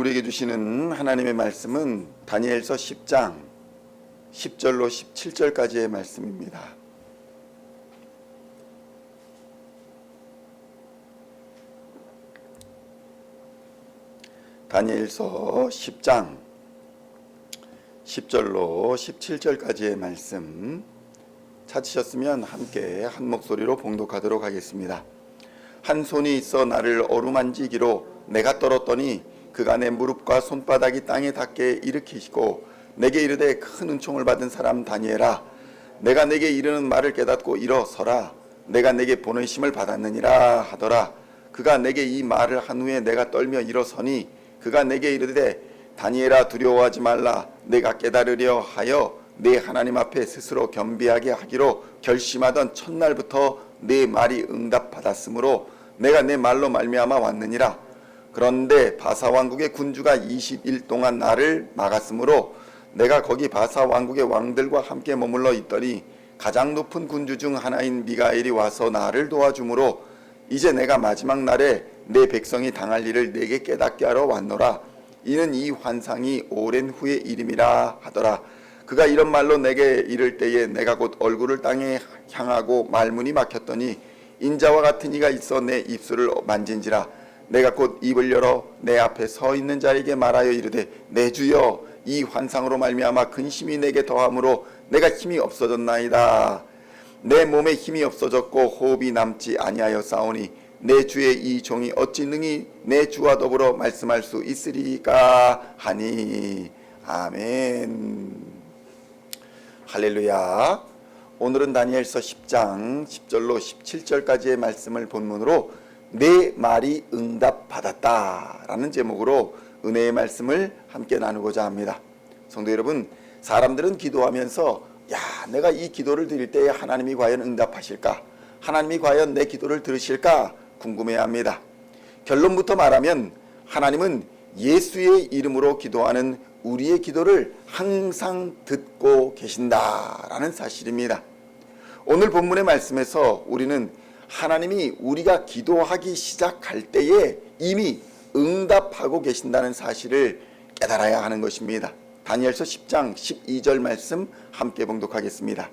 우리에게 주시는 하나님의 말씀은 다니엘서 10장 10절로 17절까지의 말씀입니다. 다니엘서 10장 10절로 17절까지의 말씀 찾으셨으면 함께 한 목소리로 봉독하도록 하겠습니다. 한 손이 있어 나를 어루만지기로 내가 떨었더니 그가 내 무릎과 손바닥이 땅에 닿게 일으키시고 내게 이르되 큰 은총을 받은 사람 다니엘아, 내가 내게 이르는 말을 깨닫고 일어서라. 내가 내게 보내심을 받았느니라 하더라. 그가 내게 이 말을 한 후에 내가 떨며 일어서니 그가 내게 이르되 다니엘아, 두려워하지 말라. 내가 깨달으려 하여 내 하나님 앞에 스스로 겸비하게 하기로 결심하던 첫날부터 내 말이 응답받았으므로 내가 내 말로 말미암아 왔느니라. 그런데 바사 왕국의 군주가 20일 동안 나를 막았으므로 내가 거기 바사 왕국의 왕들과 함께 머물러 있더니 가장 높은 군주 중 하나인 미가엘이 와서 나를 도와주므로 이제 내가 마지막 날에 내 백성이 당할 일을 내게 깨닫게 하러 왔노라. 이는 이 환상이 오랜 후의 일임이라 하더라. 그가 이런 말로 내게 이를 때에 내가 곧 얼굴을 땅에 향하고 말문이 막혔더니 인자와 같은 이가 있어 내 입술을 만진지라. 내가 곧 입을 열어 내 앞에 서 있는 자에게 말하여 이르되 내 주여, 이 환상으로 말미암아 근심이 내게 더함으로 내가 힘이 없어졌나이다. 내 몸에 힘이 없어졌고 호흡이 남지 아니하여 싸우니 내 주의 이 종이 어찌 능히 내 주와 더불어 말씀할 수 있으리까 하니. 아멘. 할렐루야. 오늘은 다니엘서 10장 10절로 17절까지의 말씀을 본문으로 내 말이 응답받았다 라는 제목으로 은혜의 말씀을 함께 나누고자 합니다. 성도 여러분, 사람들은 기도하면서 내가 이 기도를 드릴 때에 하나님이 과연 응답하실까? 하나님이 과연 내 기도를 들으실까? 궁금해합니다. 결론부터 말하면 하나님은 예수의 이름으로 기도하는 우리의 기도를 항상 듣고 계신다라는 사실입니다. 오늘 본문의 말씀에서 우리는 하나님이 우리가 기도하기 시작할 때에 이미 응답하고 계신다는 사실을 깨달아야 하는 것입니다. 다니엘서 10장 12절 말씀 함께 봉독하겠습니다.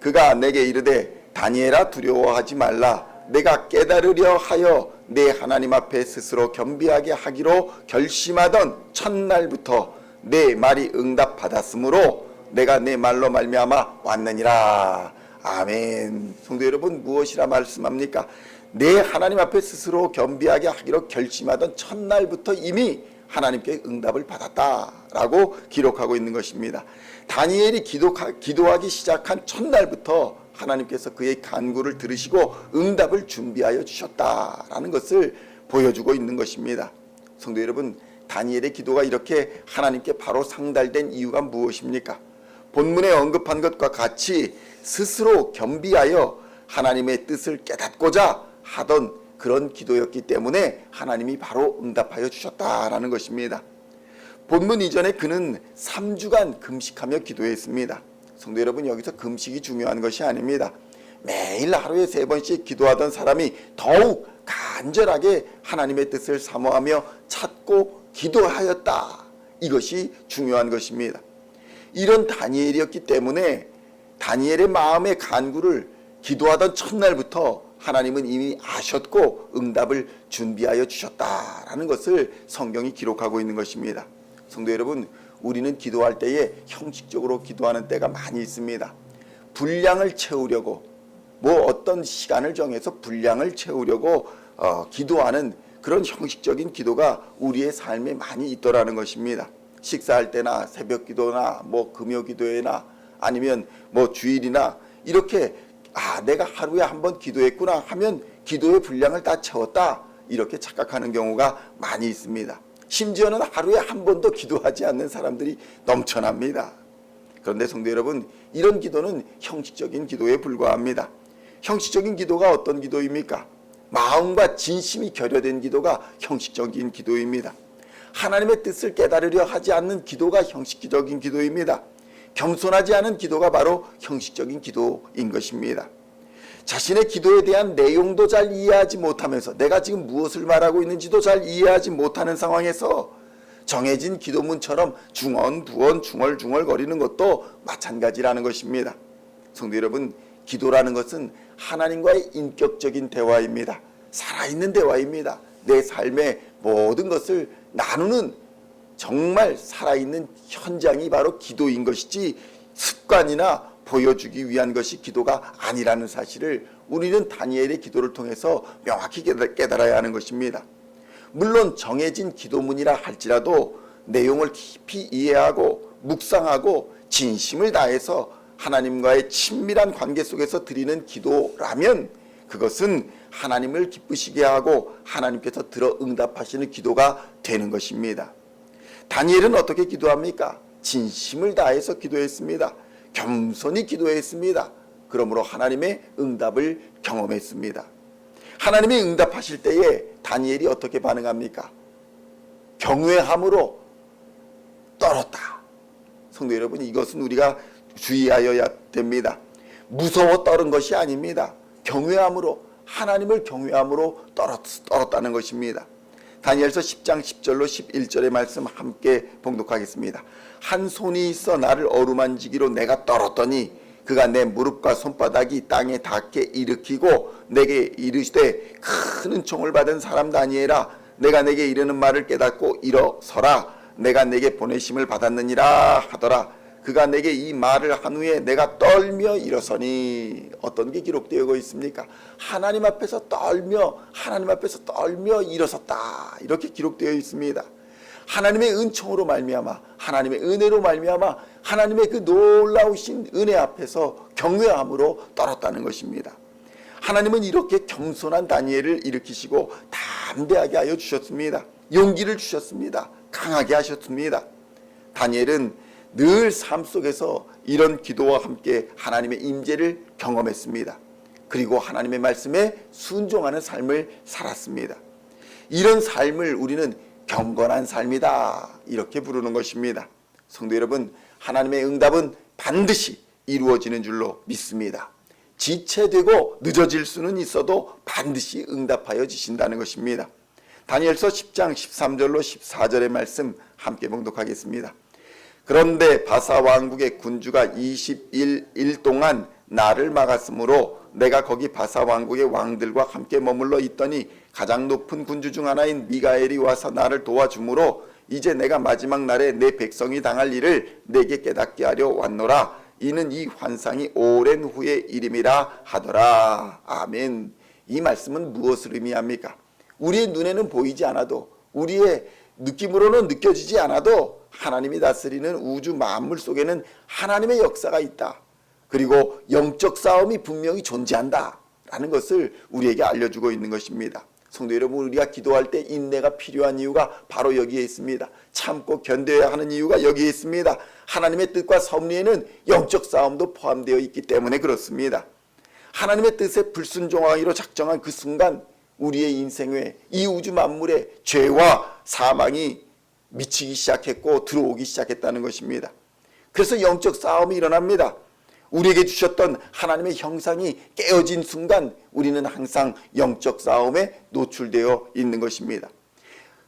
그가 내게 이르되 다니엘아, 두려워하지 말라. 내가 깨달으려 하여 내 하나님 앞에 스스로 겸비하게 하기로 결심하던 첫날부터 내 말이 응답받았으므로 내가 내 말로 말미암아 왔느니라. 아멘. 성도 여러분, 무엇이라 말씀합니까? 내 하나님 앞에 스스로 겸비하게 하기로 결심하던 첫날부터 이미 하나님께 응답을 받았다라고 기록하고 있는 것입니다. 다니엘이 기도하기 시작한 첫날부터 하나님께서 그의 간구를 들으시고 응답을 준비하여 주셨다라는 것을 보여주고 있는 것입니다. 성도 여러분, 다니엘의 기도가 이렇게 하나님께 바로 상달된 이유가 무엇입니까? 본문에 언급한 것과 같이 스스로 겸비하여 하나님의 뜻을 깨닫고자 하던 그런 기도였기 때문에 하나님이 바로 응답하여 주셨다라는 것입니다. 본문 이전에 그는 3주간 금식하며 기도했습니다. 성도 여러분, 여기서 금식이 중요한 것이 아닙니다. 매일 하루에 3번씩 기도하던 사람이 더욱 간절하게 하나님의 뜻을 사모하며 찾고 기도하였다. 이것이 중요한 것입니다. 이런 다니엘이었기 때문에 다니엘의 마음의 간구를 기도하던 첫날부터 하나님은 이미 아셨고 응답을 준비하여 주셨다라는 것을 성경이 기록하고 있는 것입니다. 성도 여러분, 우리는 기도할 때에 형식적으로 기도하는 때가 많이 있습니다. 분량을 채우려고 어떤 시간을 정해서 분량을 채우려고 기도하는 그런 형식적인 기도가 우리의 삶에 많이 있더라는 것입니다. 식사할 때나 새벽 기도나 금요 기도회나 아니면 주일이나 이렇게 내가 하루에 한 번 기도했구나 하면 기도의 분량을 다 채웠다, 이렇게 착각하는 경우가 많이 있습니다. 심지어는 하루에 한 번도 기도하지 않는 사람들이 넘쳐납니다. 그런데 성도 여러분, 이런 기도는 형식적인 기도에 불과합니다. 형식적인 기도가 어떤 기도입니까? 마음과 진심이 결여된 기도가 형식적인 기도입니다. 하나님의 뜻을 깨달으려 하지 않는 기도가 형식적인 기도입니다. 겸손하지 않은 기도가 바로 형식적인 기도인 것입니다. 자신의 기도에 대한 내용도 잘 이해하지 못하면서 내가 지금 무엇을 말하고 있는지도 잘 이해하지 못하는 상황에서 정해진 기도문처럼 중언부언 중얼중얼 거리는 것도 마찬가지라는 것입니다. 성도 여러분, 기도라는 것은 하나님과의 인격적인 대화입니다. 살아있는 대화입니다. 내 삶의 모든 것을 나누는 정말 살아있는 현장이 바로 기도인 것이지 습관이나 보여주기 위한 것이 기도가 아니라는 사실을 우리는 다니엘의 기도를 통해서 명확히 깨달아야 하는 것입니다. 물론 정해진 기도문이라 할지라도 내용을 깊이 이해하고 묵상하고 진심을 다해서 하나님과의 친밀한 관계 속에서 드리는 기도라면 그것은 하나님을 기쁘시게 하고 하나님께서 들어 응답하시는 기도가 되는 것입니다. 다니엘은 어떻게 기도합니까? 진심을 다해서 기도했습니다. 겸손히 기도했습니다. 그러므로 하나님의 응답을 경험했습니다. 하나님이 응답하실 때에 다니엘이 어떻게 반응합니까? 경외함으로 떨었다. 성도 여러분, 이것은 우리가 주의하여야 됩니다. 무서워 떨은 것이 아닙니다. 경외함으로, 하나님을 경외함으로 떨었다는 것입니다. 다니엘서 10장 10절로 11절의 말씀 함께 봉독하겠습니다. 한 손이 있어 나를 어루만지기로 내가 떨었더니 그가 내 무릎과 손바닥이 땅에 닿게 일으키고 내게 이르시되 큰 은총을 받은 사람 다니엘아, 내가 내게 이르는 말을 깨닫고 일어서라. 내가 내게 보내심을 받았느니라 하더라. 그가 내게 이 말을 한 후에 내가 떨며 일어서니. 어떤 게 기록되어 있습니까? 하나님 앞에서 떨며, 하나님 앞에서 떨며 일어섰다, 이렇게 기록되어 있습니다. 하나님의 은총으로 말미암아, 하나님의 은혜로 말미암아 하나님의 그 놀라우신 은혜 앞에서 경외함으로 떨었다는 것입니다. 하나님은 이렇게 겸손한 다니엘을 일으키시고 담대하게 하여 주셨습니다. 용기를 주셨습니다. 강하게 하셨습니다. 다니엘은 늘 삶 속에서 이런 기도와 함께 하나님의 임재를 경험했습니다. 그리고 하나님의 말씀에 순종하는 삶을 살았습니다. 이런 삶을 우리는 경건한 삶이다, 이렇게 부르는 것입니다. 성도 여러분, 하나님의 응답은 반드시 이루어지는 줄로 믿습니다. 지체되고 늦어질 수는 있어도 반드시 응답하여 주신다는 것입니다. 다니엘서 10장 13절로 14절의 말씀 함께 봉독하겠습니다. 그런데 바사 왕국의 군주가 21일 동안 나를 막았으므로 내가 거기 바사 왕국의 왕들과 함께 머물러 있더니 가장 높은 군주 중 하나인 미가엘이 와서 나를 도와주므로 이제 내가 마지막 날에 내 백성이 당할 일을 내게 깨닫게 하려 왔노라. 이는 이 환상이 오랜 후의 일임이라 하더라. 아멘. 이 말씀은 무엇을 의미합니까? 우리의 눈에는 보이지 않아도, 우리의 느낌으로는 느껴지지 않아도 하나님이 다스리는 우주 만물 속에는 하나님의 역사가 있다. 그리고 영적 싸움이 분명히 존재한다 라는 것을 우리에게 알려주고 있는 것입니다. 성도 여러분, 우리가 기도할 때 인내가 필요한 이유가 바로 여기에 있습니다. 참고 견뎌야 하는 이유가 여기에 있습니다. 하나님의 뜻과 섭리에는 영적 싸움도 포함되어 있기 때문에 그렇습니다. 하나님의 뜻에 불순종하기로 작정한 그 순간 우리의 인생에, 이 우주 만물에 죄와 사망이 미치기 시작했고 들어오기 시작했다는 것입니다. 그래서 영적 싸움이 일어납니다. 우리에게 주셨던 하나님의 형상이 깨어진 순간 우리는 항상 영적 싸움에 노출되어 있는 것입니다.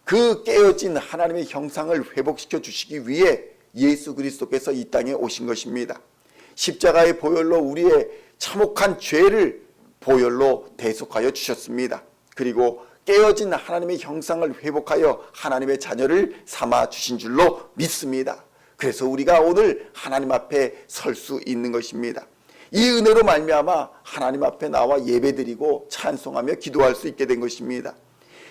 그 깨어진 하나님의 형상을 회복시켜 주시기 위해 예수 그리스도께서 이 땅에 오신 것입니다. 십자가의 보혈로 우리의 참혹한 죄를 보혈로 대속하여 주셨습니다. 그리고 깨어진 하나님의 형상을 회복하여 하나님의 자녀를 삼아 주신 줄로 믿습니다. 그래서 우리가 오늘 하나님 앞에 설 수 있는 것입니다. 이 은혜로 말미암아 하나님 앞에 나와 예배드리고 찬송하며 기도할 수 있게 된 것입니다.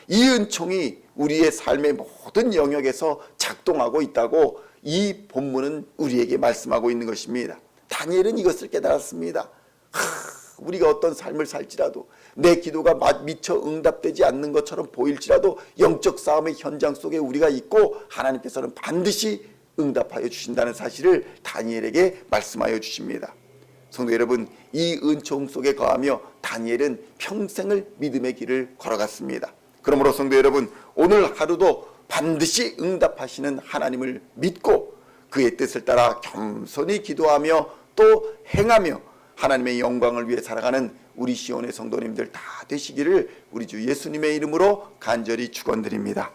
이 은총이 우리의 삶의 모든 영역에서 작동하고 있다고 이 본문은 우리에게 말씀하고 있는 것입니다. 다니엘은 이것을 깨달았습니다. 우리가 어떤 삶을 살지라도, 내 기도가 미처 응답되지 않는 것처럼 보일지라도 영적 싸움의 현장 속에 우리가 있고 하나님께서는 반드시 응답하여 주신다는 사실을 다니엘에게 말씀하여 주십니다. 성도 여러분, 이 은총 속에 거하며 다니엘은 평생을 믿음의 길을 걸어갔습니다. 그러므로 성도 여러분, 오늘 하루도 반드시 응답하시는 하나님을 믿고 그의 뜻을 따라 겸손히 기도하며 또 행하며 하나님의 영광을 위해 살아가는 우리 시온의 성도님들 다 되시기를 우리 주 예수님의 이름으로 간절히 축원드립니다.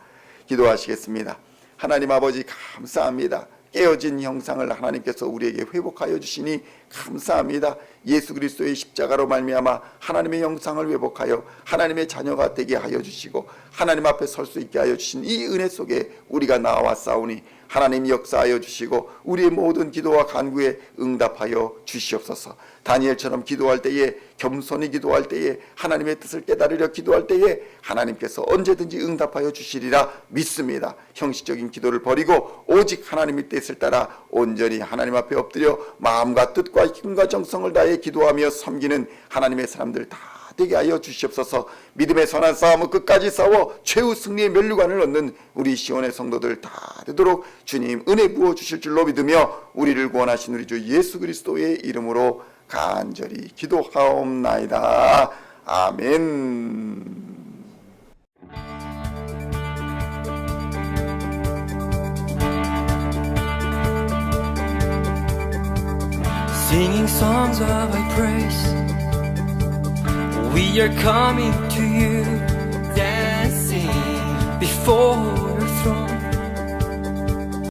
기도하시겠습니다. 하나님 아버지 감사합니다. 깨어진 형상을 하나님께서 우리에게 회복하여 주시니 감사합니다. 예수 그리스도의 십자가로 말미암아 하나님의 형상을 회복하여 하나님의 자녀가 되게 하여 주시고 하나님 앞에 설 수 있게 하여 주신 이 은혜 속에 우리가 나와 싸우니 하나님 역사하여 주시고 우리의 모든 기도와 간구에 응답하여 주시옵소서. 다니엘처럼 기도할 때에, 겸손히 기도할 때에, 하나님의 뜻을 깨달으려 기도할 때에 하나님께서 언제든지 응답하여 주시리라 믿습니다. 형식적인 기도를 버리고 오직 하나님의 뜻을 따라 온전히 하나님 앞에 엎드려 마음과 뜻과 힘과 정성을 다해 기도하며 섬기는 하나님의 사람들 다 되게 하여 주시옵소서. 믿음의 선한 싸움을 끝까지 싸워 최후 승리의 면류관을 얻는 우리 시온의 성도들 다 되도록 주님 은혜 부어 주실 줄로 믿으며 우리를 구원하신 우리 주 예수 그리스도의 이름으로 간절히 기도하옵나이다. 아멘. Singing songs of thy praise, we are coming to you, dancing before